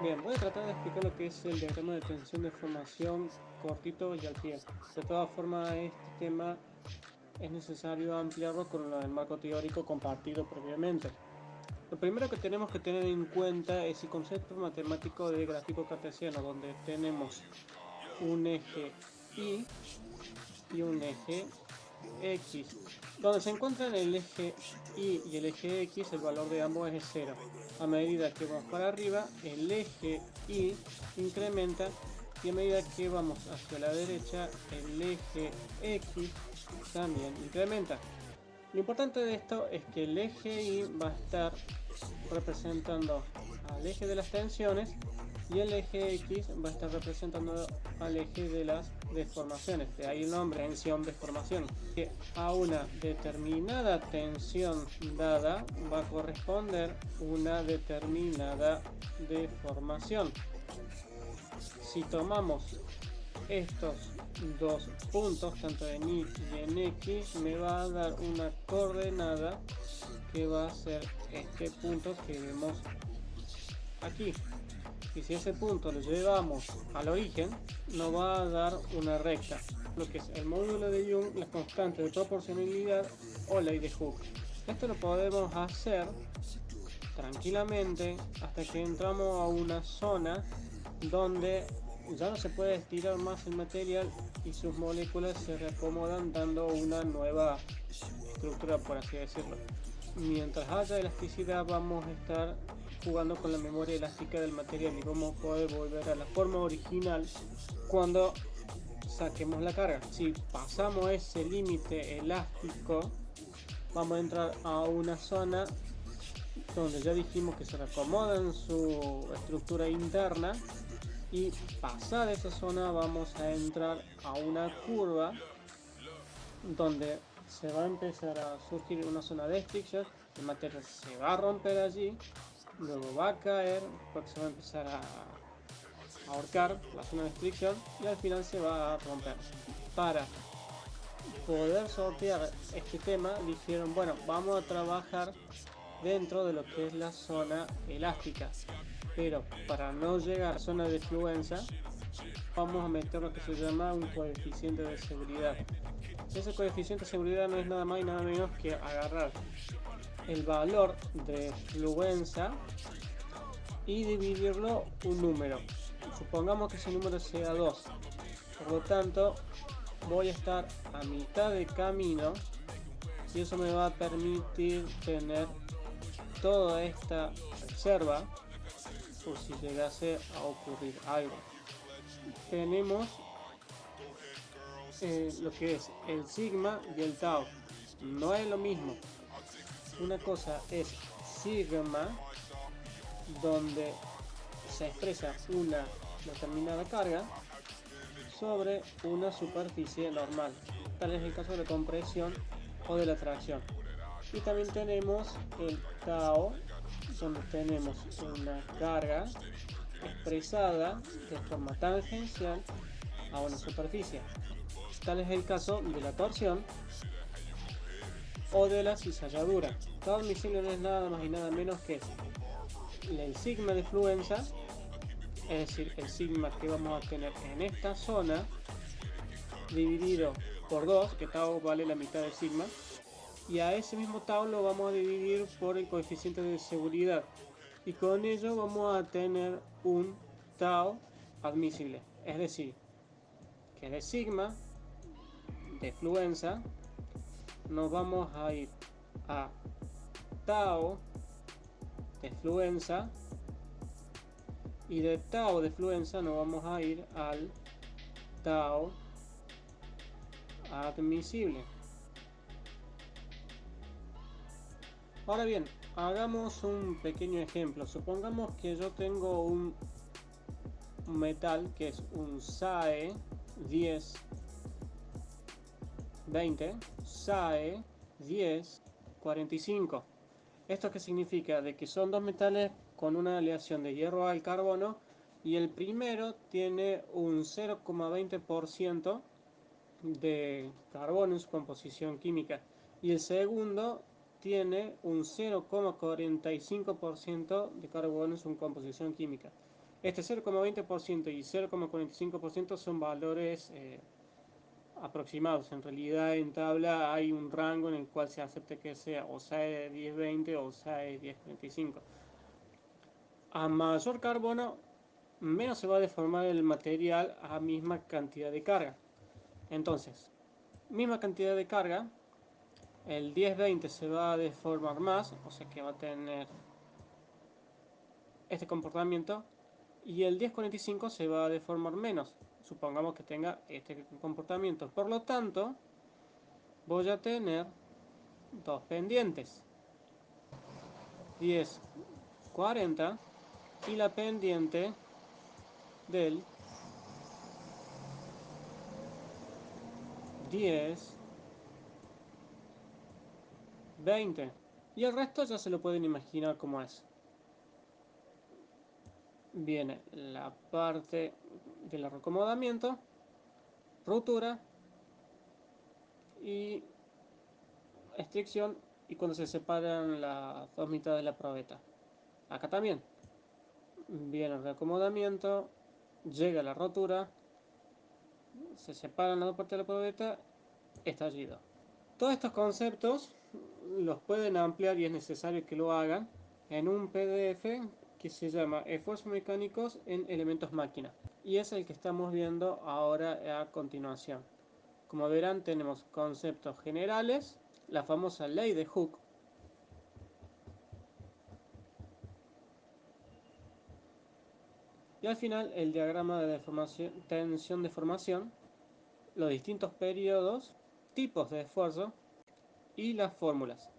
Bien, voy a tratar de explicar lo que es el diagrama de tensión de formación cortito y al pie. De todas formas, este tema es necesario ampliarlo con el marco teórico compartido previamente. Lo primero que tenemos que tener en cuenta es el concepto matemático de gráfico cartesiano, donde tenemos un eje Y y un eje X. Donde se encuentran el eje Y y el eje X, el valor de ambos es 0. A medida que vamos para arriba, el eje Y incrementa y a medida que vamos hacia la derecha, el eje X también incrementa. Lo importante de esto es que el eje Y va a estar representando al eje de las tensiones y el eje X va a estar representando al eje de las deformaciones, de ahí el nombre, tensión deformación. Que a una determinada tensión dada va a corresponder una determinada deformación. Si tomamos estos dos puntos, tanto en Y y en X, me va a dar una coordenada que va a ser este punto que vemos aquí. Y si ese punto lo llevamos al origen, nos va a dar una recta, lo que es el módulo de Young, la constante de proporcionalidad o ley de Hooke. Esto lo podemos hacer tranquilamente hasta que entramos a una zona donde ya no se puede estirar más el material y sus moléculas se reacomodan dando una nueva estructura, por así decirlo. Mientras haya elasticidad vamos a estar jugando con la memoria elástica del material y vamos a poder volver a la forma original cuando saquemos la carga. Si pasamos ese límite elástico, vamos a entrar a una zona donde ya dijimos que se reacomoda en su estructura interna y pasada esa zona vamos a entrar a una curva donde se va a empezar a surgir una zona de fricción, el material se va a romper allí, luego va a caer porque se va a empezar a ahorcar la zona de fricción y al final se va a romper. Para poder sortear este tema dijeron, bueno, vamos a trabajar dentro de lo que es la zona elástica, pero para no llegar a la zona de fluencia vamos a meter lo que se llama un coeficiente de seguridad. Ese coeficiente de seguridad no es nada más y nada menos que agarrar el valor de fluencia y dividirlo un número. Supongamos que ese número sea 2. Por lo tanto, voy a estar a mitad de camino y eso me va a permitir tener toda esta reserva por si llegase a ocurrir algo. Tenemos lo que es el sigma y el tau. No es lo mismo. Una cosa es sigma, donde se expresa una determinada carga sobre una superficie normal. Tal es el caso de la compresión o de la tracción. Y también tenemos el tau, donde tenemos una carga expresada de forma tangencial a una superficie. Tal es el caso de la torsión o de la cizalladura. Tau admisible no es nada más y nada menos que el sigma de fluencia, es decir, el sigma que vamos a tener en esta zona, dividido por 2, que tau vale la mitad del sigma, y a ese mismo tau lo vamos a dividir por el coeficiente de seguridad, y con ello vamos a tener un tau admisible, es decir, que de sigma de fluencia nos vamos a ir a tau de fluencia y de tau de fluencia nos vamos a ir al tau admisible. Ahora bien, hagamos un pequeño ejemplo. Supongamos que yo tengo un metal que es un SAE 1020, SAE 1045. ¿Esto qué significa? De que son dos metales con una aleación de hierro al carbono y el primero tiene un 0,20% de carbono en su composición química y el segundo tiene un 0,45% de carbono en su composición química. Este 0,20% y 0,45% son valores aproximados. En realidad en tabla hay un rango en el cual se acepta que sea o SAE 1020 o SAE 1045. A mayor carbono, menos se va a deformar el material a misma cantidad de carga. Entonces, misma cantidad de carga, el 1020 se va a deformar más, o sea que va a tener este comportamiento, y el 1045 se va a deformar menos, supongamos que tenga este comportamiento. Por lo tanto, voy a tener dos pendientes, 1040 y la pendiente del 1020. Y el resto ya se lo pueden imaginar cómo es. Viene la parte del acomodamiento, rotura y estricción, y cuando se separan las dos mitades de la probeta. Acá también viene el reacomodamiento, llega la rotura, se separan las dos partes de la probeta, estallido. Todos estos conceptos los pueden ampliar, y es necesario que lo hagan, en un PDF que se llama Esfuerzos mecánicos en elementos máquina, y es el que estamos viendo ahora a continuación. Como verán, tenemos conceptos generales, la famosa ley de Hooke, y al final el diagrama de deformación, tensión-deformación, los distintos periodos, tipos de esfuerzo y las fórmulas.